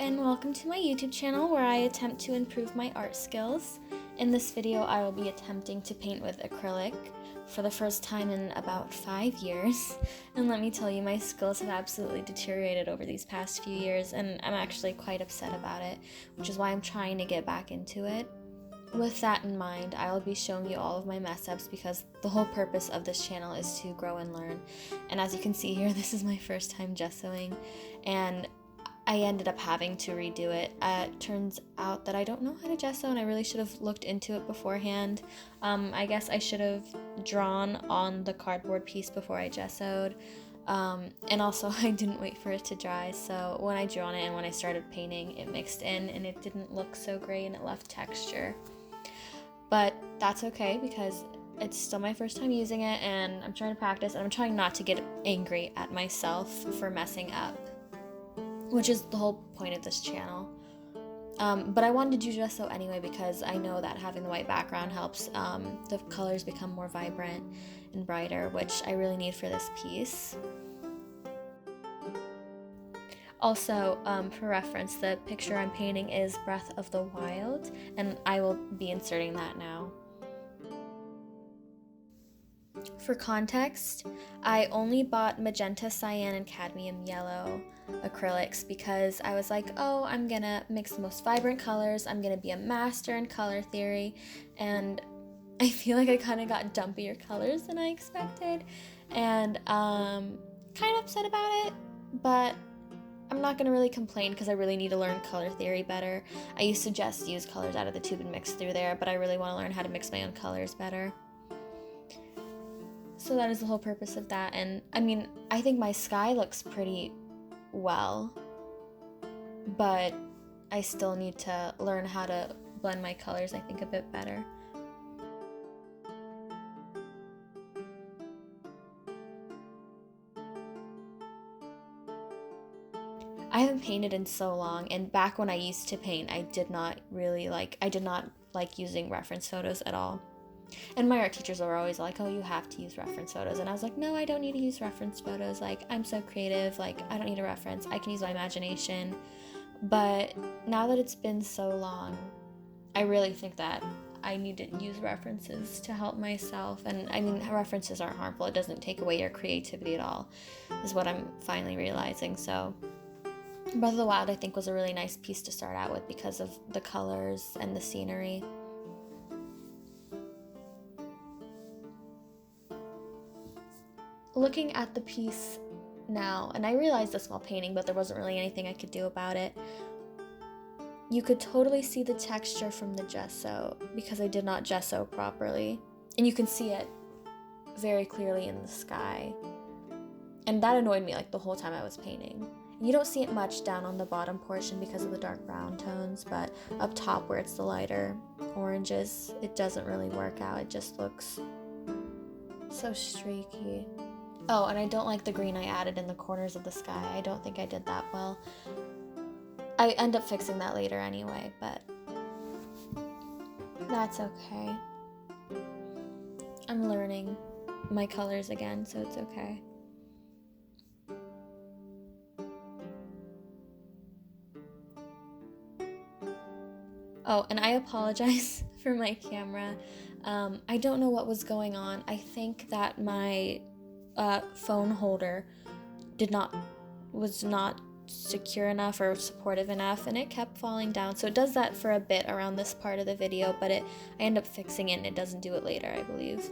and welcome to my YouTube channel where I attempt to improve my art skills. In this video I will be attempting to paint with acrylic for the first time in about 5 years, and let me tell you, my skills have absolutely deteriorated over these past few years, and I'm actually quite upset about it, which is why I'm trying to get back into it. With that in mind, I will be showing you all of my mess ups because the whole purpose of this channel is to grow and learn. And as you can see here, this is my first time gessoing, and I ended up having to redo it. It turns out that I don't know how to gesso, and I really should have looked into it beforehand. I guess I should have drawn on the cardboard piece before I gessoed. And also I didn't wait for it to dry, so when I drew on it and when I started painting, it mixed in and it didn't look so great and it left texture. But that's okay because it's still my first time using it and I'm trying to practice, and I'm trying not to get angry at myself for messing up, which is the whole point of this channel. But I wanted to do gesso anyway because I know that having the white background helps the colors become more vibrant and brighter, which I really need for this piece. Also, for reference, the picture I'm painting is Breath of the Wild, and I will be inserting that now. For context, I only bought magenta, cyan, and cadmium yellow acrylics because I was like, oh, I'm gonna mix the most vibrant colors, I'm gonna be a master in color theory, and I feel like I kind of got dumpier colors than I expected, and kind of upset about it, but I'm not gonna really complain because I really need to learn color theory better. I used to just use colors out of the tube and mix through there, but I really want to learn how to mix my own colors better. So that is the whole purpose of that, and I mean, I think my sky looks pretty well, but I still need to learn how to blend my colors, I think, a bit better. I haven't painted in so long, and back when I used to paint, I did not like using reference photos at all. And my art teachers were always like, oh, you have to use reference photos. And I was like, no, I don't need to use reference photos. Like, I'm so creative. Like, I don't need a reference. I can use my imagination. But now that it's been so long, I really think that I need to use references to help myself. And I mean, references aren't harmful. It doesn't take away your creativity at all, is what I'm finally realizing. So Breath of the Wild, I think, was a really nice piece to start out with because of the colors and the scenery. Looking at the piece now, and I realized this while painting, but there wasn't really anything I could do about it, you could totally see the texture from the gesso because I did not gesso properly. And you can see it very clearly in the sky. And that annoyed me like the whole time I was painting. You don't see it much down on the bottom portion because of the dark brown tones, but up top where it's the lighter oranges, it doesn't really work out. It just looks so streaky. Oh, and I don't like the green I added in the corners of the sky. I don't think I did that well. I end up fixing that later anyway, but that's okay. I'm learning my colors again, so it's okay. Oh, and I apologize for my camera. I don't know what was going on. I think that my phone holder was not secure enough or supportive enough, and it kept falling down. So it does that for a bit around this part of the video, but I end up fixing it and it doesn't do it later, I believe.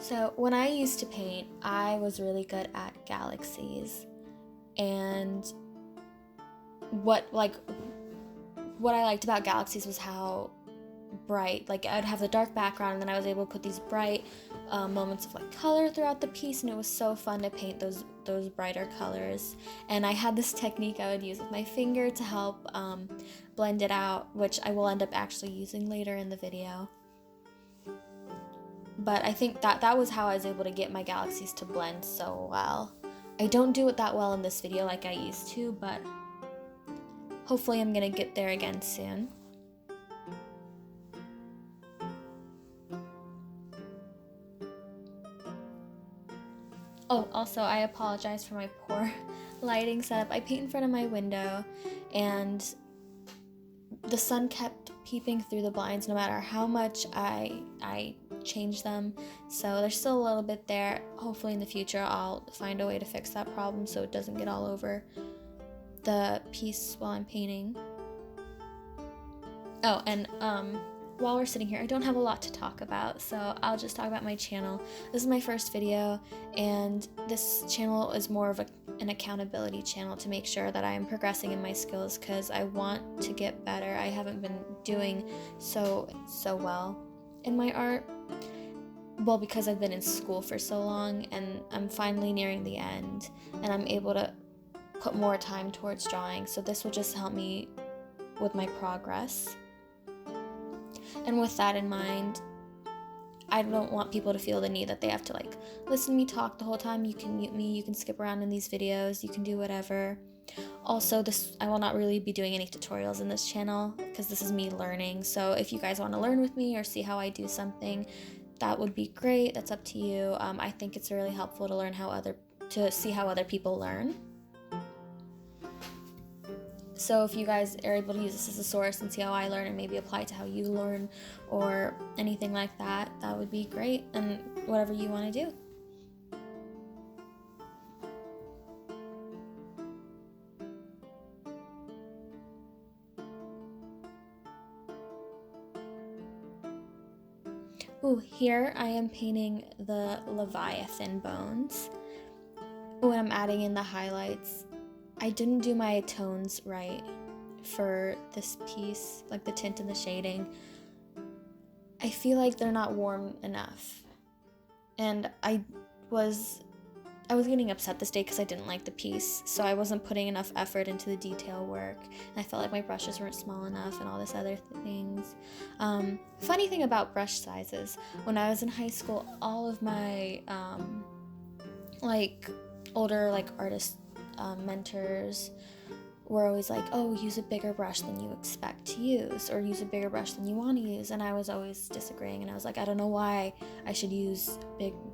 So when I used to paint, I was really good at galaxies, and what I liked about galaxies was how bright, like I'd have the dark background and then I was able to put these bright moments of like color throughout the piece, and it was so fun to paint those brighter colors. And I had this technique I would use with my finger to help blend it out, which I will end up actually using later in the video. But I think that was how I was able to get my galaxies to blend so well. I don't do it that well in this video like I used to, but hopefully I'm gonna get there again soon. Oh, also, I apologize for my poor lighting setup. I paint in front of my window, and the sun kept peeping through the blinds no matter how much I changed them. So there's still a little bit there. Hopefully in the future I'll find a way to fix that problem so it doesn't get all over the piece while I'm painting. Oh, and while we're sitting here, I don't have a lot to talk about, so I'll just talk about my channel. This is my first video, and this channel is more of an accountability channel to make sure that I am progressing in my skills, because I want to get better. I haven't been doing so well in my art. Well, because I've been in school for so long, and I'm finally nearing the end, and I'm able to put more time towards drawing, so this will just help me with my progress. And with that in mind, I don't want people to feel the need that they have to like listen to me talk the whole time. You can mute me, you can skip around in these videos, you can do whatever. Also, I will not really be doing any tutorials in this channel because this is me learning. So if you guys want to learn with me or see how I do something, that would be great. That's up to you. I think it's really helpful to learn to see how other people learn. So if you guys are able to use this as a source and see how I learn and maybe apply it to how you learn or anything like that, that would be great, and whatever you want to do. Ooh, here I am painting the Leviathan bones. Ooh, and I'm adding in the highlights. I didn't do my tones right for this piece, like the tint and the shading. I feel like they're not warm enough. And I was getting upset this day because I didn't like the piece, so I wasn't putting enough effort into the detail work. And I felt like my brushes weren't small enough and all this other things. Funny thing about brush sizes, when I was in high school, all of my older artist mentors were always like, oh, use a bigger brush than you expect to use, or use a bigger brush than you want to use. And I was always disagreeing, and I was like, I don't know why I should use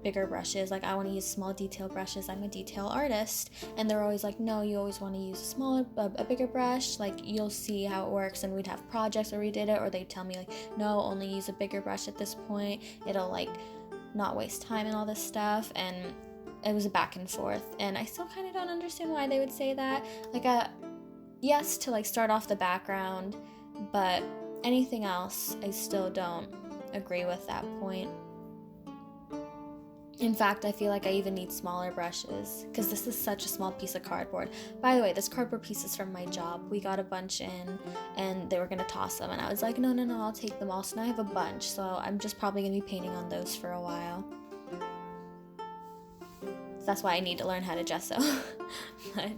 bigger brushes. Like, I want to use small detail brushes. I'm a detail artist. And they're always like, no, you always want to use a bigger brush. Like, you'll see how it works. And we'd have projects where we did it, or they'd tell me like, no, only use a bigger brush at this point. It'll not waste time and all this stuff. And it was a back and forth, and I still kind of don't understand why they would say that. Yes, to start off the background, but anything else, I still don't agree with that point. In fact, I feel like I even need smaller brushes, because this is such a small piece of cardboard. By the way, this cardboard piece is from my job. We got a bunch in, and they were going to toss them, and I was like, no, I'll take them all. So now I have a bunch, so I'm just probably going to be painting on those for a while. That's why I need to learn how to gesso. But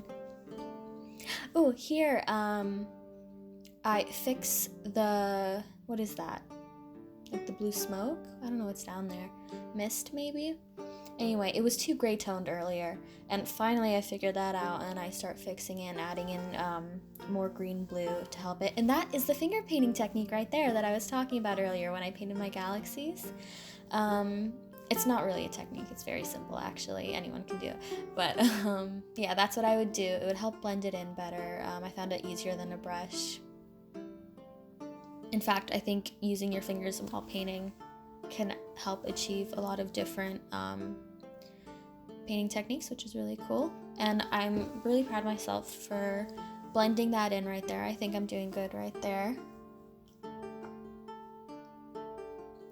oh, here I fix the, what is that? Like the blue smoke? I don't know what's down there. Mist, maybe? Anyway, it was too gray toned earlier, and finally I figured that out, and I start fixing it and adding in more green blue to help it. And that is the finger painting technique right there that I was talking about earlier when I painted my galaxies. It's not really a technique, it's very simple actually, anyone can do it. But yeah, that's what I would do. It would help blend it in better. I found it easier than a brush. In fact, I think using your fingers while painting can help achieve a lot of different painting techniques, which is really cool. And I'm really proud of myself for blending that in right there. I think I'm doing good right there.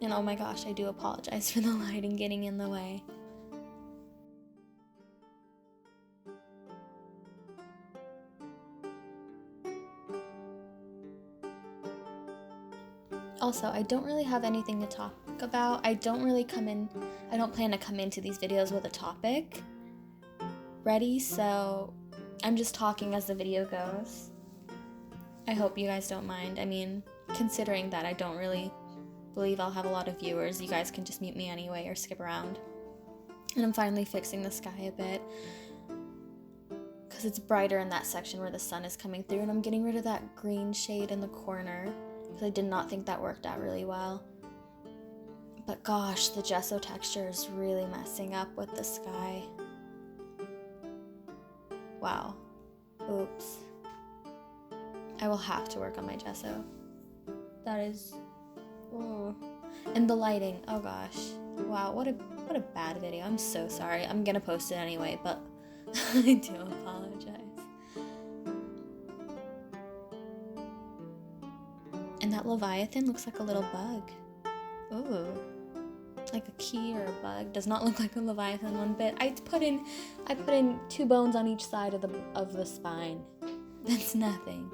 And oh my gosh, I do apologize for the lighting getting in the way. Also, I don't really have anything to talk about. I don't plan to come into these videos with a topic ready, so I'm just talking as the video goes. I hope you guys don't mind. I mean, considering that I don't really believe I'll have a lot of viewers, you guys can just mute me anyway or skip around. And I'm finally fixing the sky a bit because it's brighter in that section where the sun is coming through, and I'm getting rid of that green shade in the corner because I did not think that worked out really well. But gosh, the gesso texture is really messing up with the sky. Wow. Oops. I will have to work on my gesso. That is... Oh. And the lighting. Oh gosh. Wow, what a bad video. I'm so sorry. I'm gonna post it anyway, but I do apologize. And that Leviathan looks like a little bug. Ooh. Like a key or a bug. Does not look like a Leviathan one bit. I put in 2 bones on each side of the spine. That's nothing.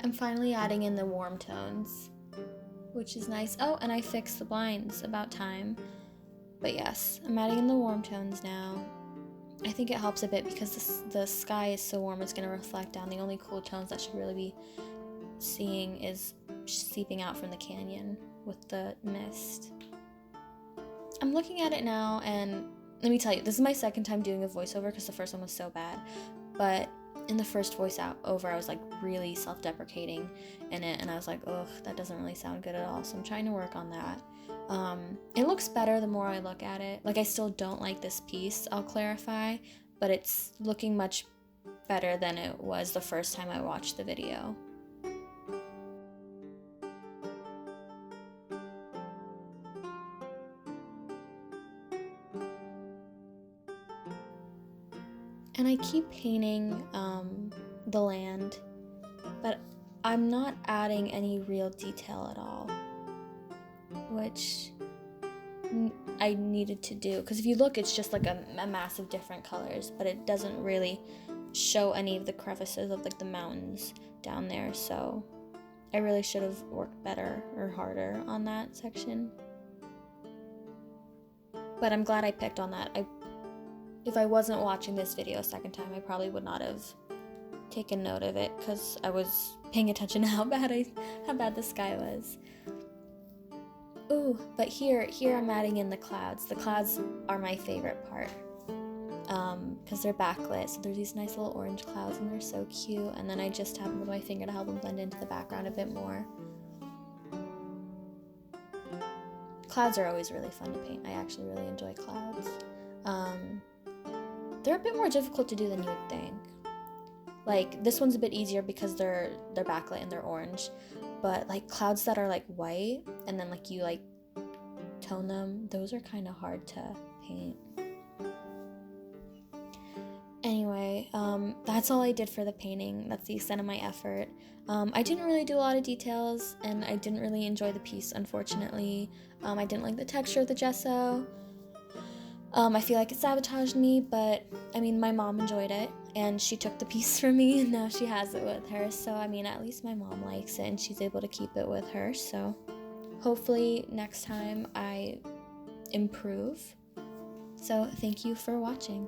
I'm finally adding in the warm tones, which is nice. Oh, and I fixed the blinds, about time. But yes, I'm adding in the warm tones now. I think it helps a bit because the sky is so warm it's going to reflect down. The only cool tones that should really be seeing is seeping out from the canyon with the mist. I'm looking at it now, and let me tell you, this is my second time doing a voiceover because the first one was so bad. But in the first voiceover, I was like really self-deprecating in it, and I was like, ugh, that doesn't really sound good at all. So I'm trying to work on that. It looks better the more I look at it. Like, I still don't like this piece, I'll clarify, but it's looking much better than it was the first time I watched the video. And I keep painting the land, but I'm not adding any real detail at all, which I needed to do, because if you look, it's just like a mass of different colors, but it doesn't really show any of the crevices of like the mountains down there, so I really should have worked better or harder on that section. But I'm glad I picked on that. If I wasn't watching this video a second time, I probably would not have taken note of it because I was paying attention to how bad the sky was. Ooh, but here I'm adding in the clouds. The clouds are my favorite part because they're backlit, so there's these nice little orange clouds and they're so cute, and then I just tap them with my finger to help them blend into the background a bit more. Clouds are always really fun to paint. I actually really enjoy clouds. They're a bit more difficult to do than you would think. Like, this one's a bit easier because they're backlit and they're orange, but like clouds that are like white and then like you like tone them, those are kind of hard to paint. Anyway, that's all I did for the painting. That's the extent of my effort. I didn't really do a lot of details, and I didn't really enjoy the piece, unfortunately. I didn't like the texture of the gesso. I feel like it sabotaged me, but I mean, my mom enjoyed it, and she took the piece from me, and now she has it with her. So I mean, at least my mom likes it, and she's able to keep it with her. So hopefully next time I improve. So thank you for watching.